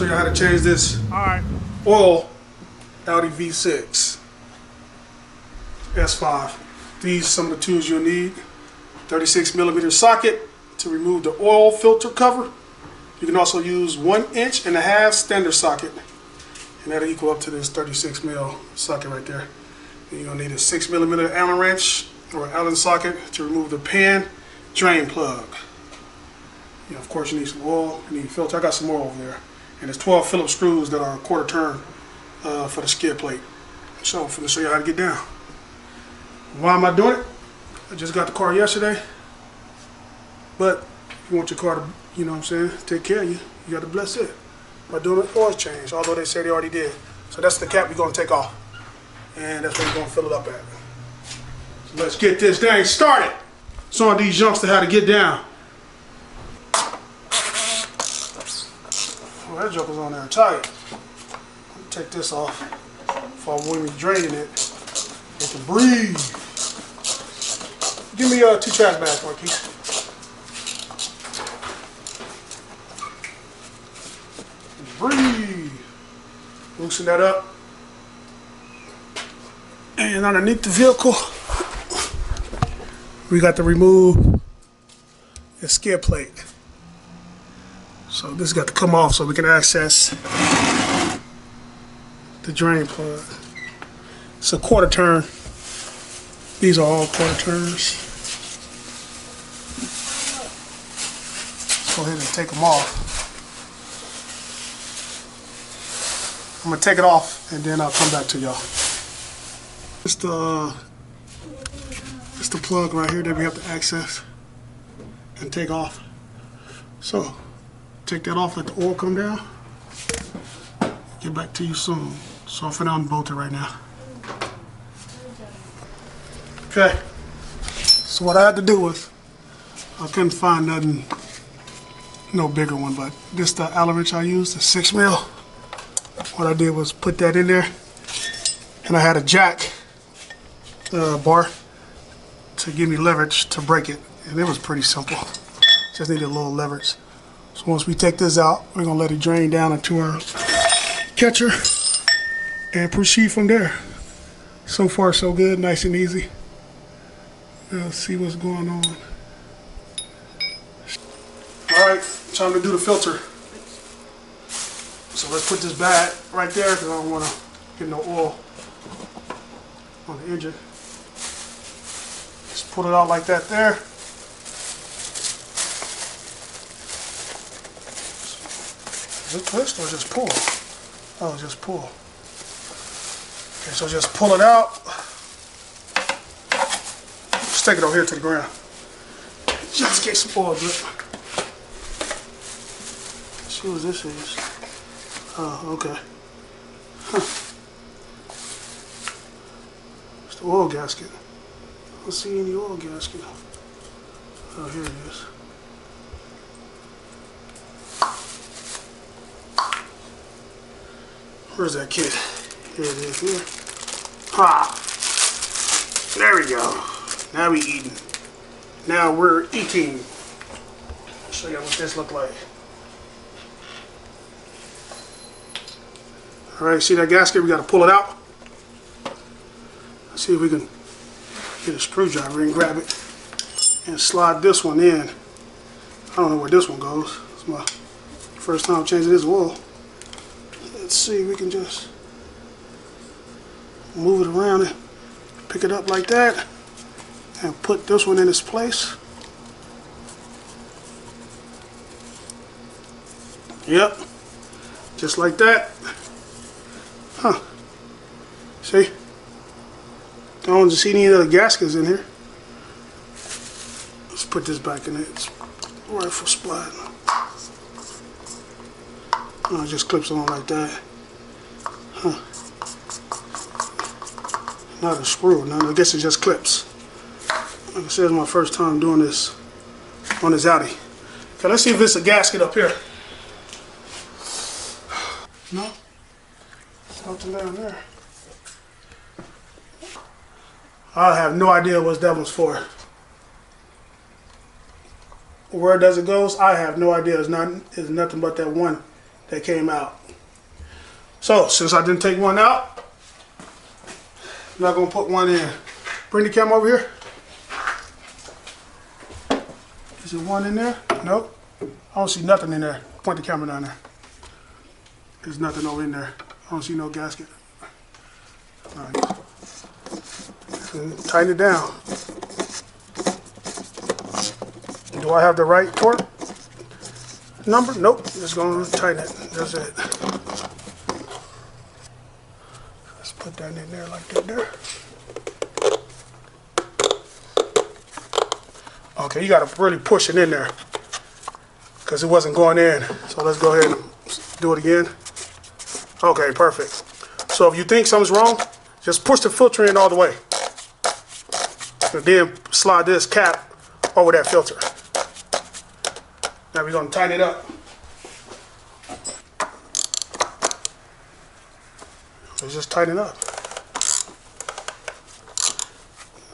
show you how to change this oil Audi V6 S5. These are some of the tools you'll need. 36mm socket to remove the oil filter cover. You can also use 1.5 inch standard socket, and that'll equal up to this 36mm socket right there. And you're gonna need a 6mm Allen wrench or Allen socket to remove the pan drain plug. You know, of course, you need some oil, you need a filter. I got some more over there. And there's 12 Phillips screws that are a quarter turn for the skid plate. So I'm going to show you how to get down. Why am I doing it? I just got the car yesterday. But if you want your car to, you know what I'm saying, take care of you, you got to bless it by doing an oil change, although they say they already did. So that's the cap we're going to take off. And that's what we're going to fill it up at. So let's get this thing started. Showing these youngsters how to get down. Oh, that joker's on there tight. Take this off before when we draining it. It can breathe. Give me 2 trash bags, Marquise. Breathe. Loosen that up. And underneath the vehicle, we got to remove the skid plate. So this got to come off so we can access the drain plug. It's a quarter turn. These are all quarter turns. Let's go ahead and take them off. I'm gonna take it off and then I'll come back to y'all. It's the plug right here that we have to access and take off. So take that off, let the oil come down. Get back to you soon. So I'm finna unbolt it right now. Okay. So what I had to do was, I couldn't find nothing, no bigger one, but this the Allen wrench I used, the 6mm. What I did was put that in there, and I had a jack bar to give me leverage to break it, and it was pretty simple. Just needed a little leverage. So once we take this out, we're gonna let it drain down into our catcher and proceed from there. So far so good, nice and easy. Let's see what's going on. Alright, time to do the filter. So let's put this bag right there because I don't want to get no oil on the engine. Just pull it out like that there. Is it twist or just pull? Oh, just pull. Okay, so just pull it out. Just take it over here to the ground. Just get some oil drip. Let's see what this is. Oh, okay. Huh. It's the oil gasket. I don't see any oil gasket. Oh, here it is. Where's that kit? Here it is here. Ha! There we go. Now we eating. Now we're eating. I'll show you what this look like. Alright, see that gasket? We got to pull it out. Let's see if we can get a screwdriver and grab it and slide this one in. I don't know where this one goes. It's my first time changing this oil. Let's see if we can just move it around and pick it up like that and put this one in its place. Yep, just like that. Huh. See? I don't see any other gaskets in here. Let's put this back in its rightful spot. Oh, it just clips on like that. Huh. Not a screw. No, I guess it just clips. Like I said, it's my first time doing this on this Audi. Okay, let's see if it's a gasket up here. No? Something down there. I have no idea what that one's for. Where does it go? I have no idea. It's nothing but that that came out. So since I didn't take one out, I'm not gonna put one in. Bring the camera over here. Is there one in there? Nope. I don't see nothing in there. Point the camera down there. There's nothing over in there. I don't see no gasket. All right. Tighten it down. Do I have the right torque number? Nope. Just gonna tighten it. That's it. Let's put that in there like that there. Okay, you gotta really push it in there because it wasn't going in. So let's go ahead and do it again. Okay, perfect. So if you think something's wrong, just push the filter in all the way. And then slide this cap over that filter. Now we're gonna tighten it up. So just tighten it up.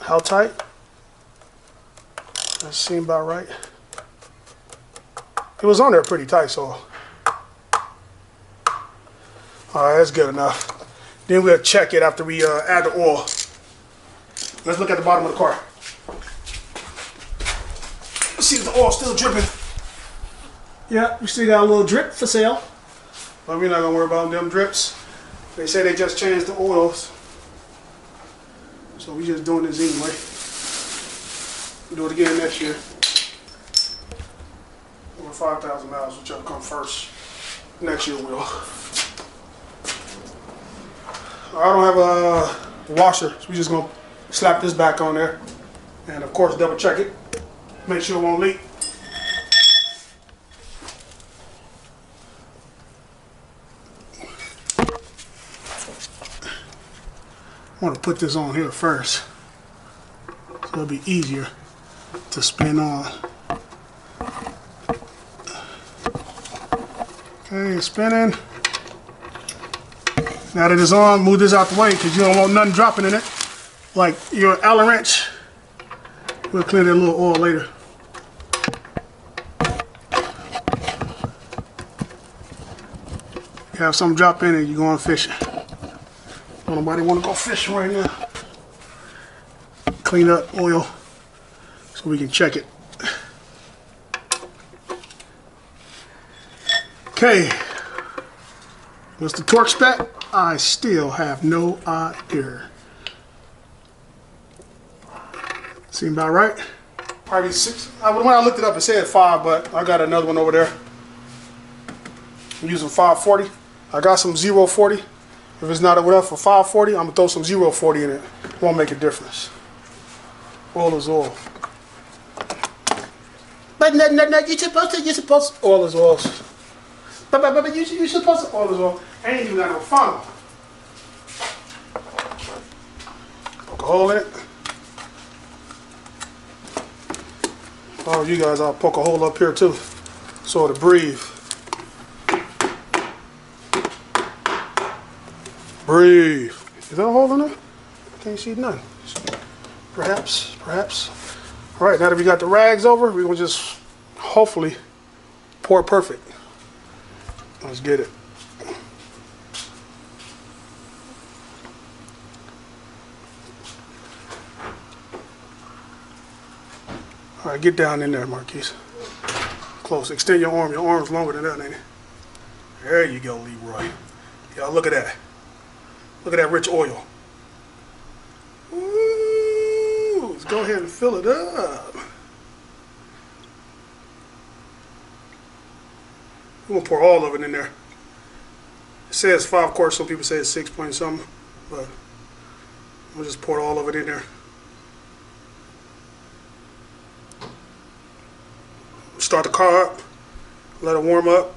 How tight? That seemed about right. It was on there pretty tight, so. All right, that's good enough. Then we'll check it after we add the oil. Let's look at the bottom of the car. Let's see if the oil's still dripping. Yeah, we still got a little drip for sale. But we're not gonna worry about them drips. They say they just changed the oils. So we just doing this anyway. We'll do it again next year. Over 5,000 miles, whichever come first. Next year we'll. I don't have a washer, so we're just gonna slap this back on there. And of course double check it. Make sure it won't leak. I want to put this on here first, so it'll be easier to spin on. Okay, it's spinning. Now that it's on, move this out the way because you don't want nothing dropping in it. Like your Allen wrench. We'll clean that little oil later. You have something drop in it, you're going fishing. Don't nobody want to go fishing right now. Clean up oil so we can check it. Okay. What's the torque spec? I still have no idea. Seem about right? Probably 6. When I looked it up, it said 5, but I got another one over there. I'm using 540. I got some 040. If it's not enough for 540, I'm gonna throw some 040 in it. Won't make a difference. Oil is oil. But no, you're supposed to. Oil is oil. But you're supposed to. Oil is oil. I ain't even got no funnel. Poke a hole in it. Oh, you guys, I'll poke a hole up here too, so it'll breathe. Breathe. Is that a hole in there? Can't see none. Perhaps. All right, now that we got the rags over, we're gonna just hopefully pour it perfect. Let's get it. All right, get down in there, Marquise. Close. Extend your arm. Your arm's longer than that, ain't it? There you go, Leroy. Y'all look at that. Look at that rich oil. Ooh, let's go ahead and fill it up. We're gonna pour all of it in there. It says 5 quarts. Some people say it's 6 point something, but we'll just pour all of it in there. Start the car up, let it warm up.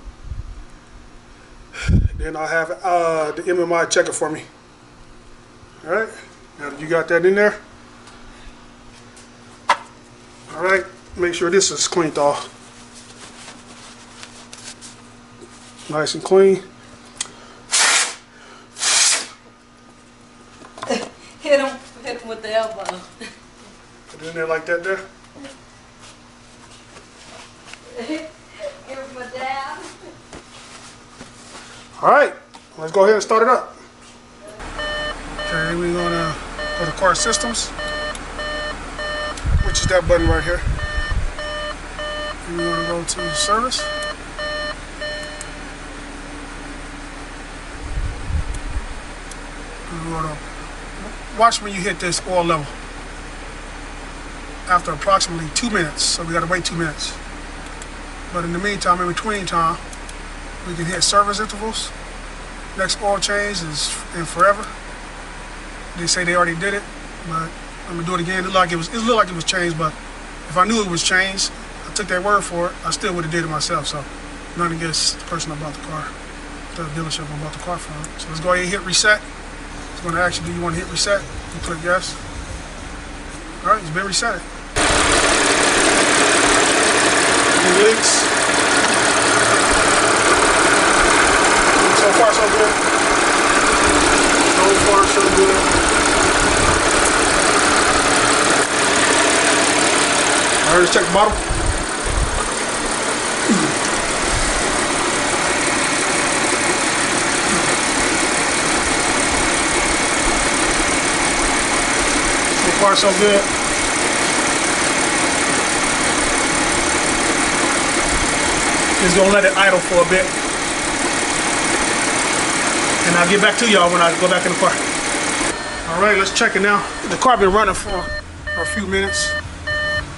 Then I'll have the MMI check it for me. All right, now that you got that in there, all right, make sure this is cleaned off. Nice and clean. Hit him with the elbow. Put it in there like that there. Give him a dab. All right, let's go ahead and start it up. Okay, we're gonna go to car systems, which is that button right here. And we're gonna go to service. And we're gonna watch when you hit this oil level. After approximately 2 minutes, so we gotta wait 2 minutes. But in the meantime, in between time, we can hit service intervals. Next oil change is in forever. They say they already did it, but I'm gonna do it again. It looked like it was changed, but if I knew it was changed, I took their word for it, I still would have did it myself. So nothing against the person I bought the car, the dealership I bought the car from. So let's go ahead and hit reset. It's gonna ask you, do you want to hit reset? You click yes. All right, it's been reset. Any leaks? So far, so good. So far, so good. All right, let's check the bottom. So far, so good. Just gonna let it idle for a bit. And I'll get back to y'all when I go back in the car. All right, let's check it now. The car been running for a few minutes.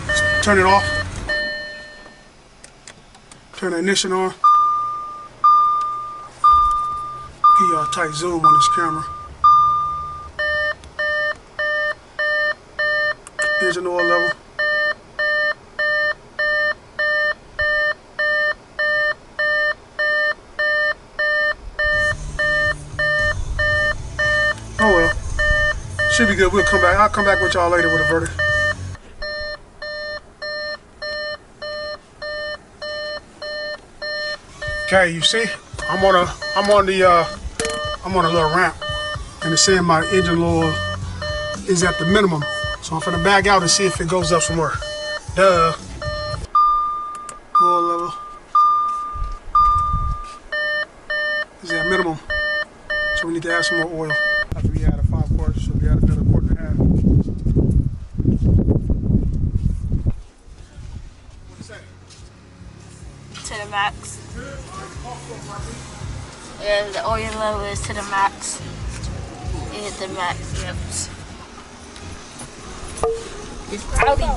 Let's turn it off. Turn the ignition on. Give y'all a tight zoom on this camera. Engine oil level. Oh well, should be good. We'll come back. I'll come back with y'all later with a verdict. Okay, you see, I'm on a little ramp, and it's saying my engine oil is at the minimum. So I'm gonna back out and see if it goes up some more. Duh. Oil level is at minimum, so we need to add some more oil. After we add a 5 quarts, so we add another 1.5 quarts. What is that? To the max. Yeah, the oil level is to the max. It hit the max, yep. It's Audi.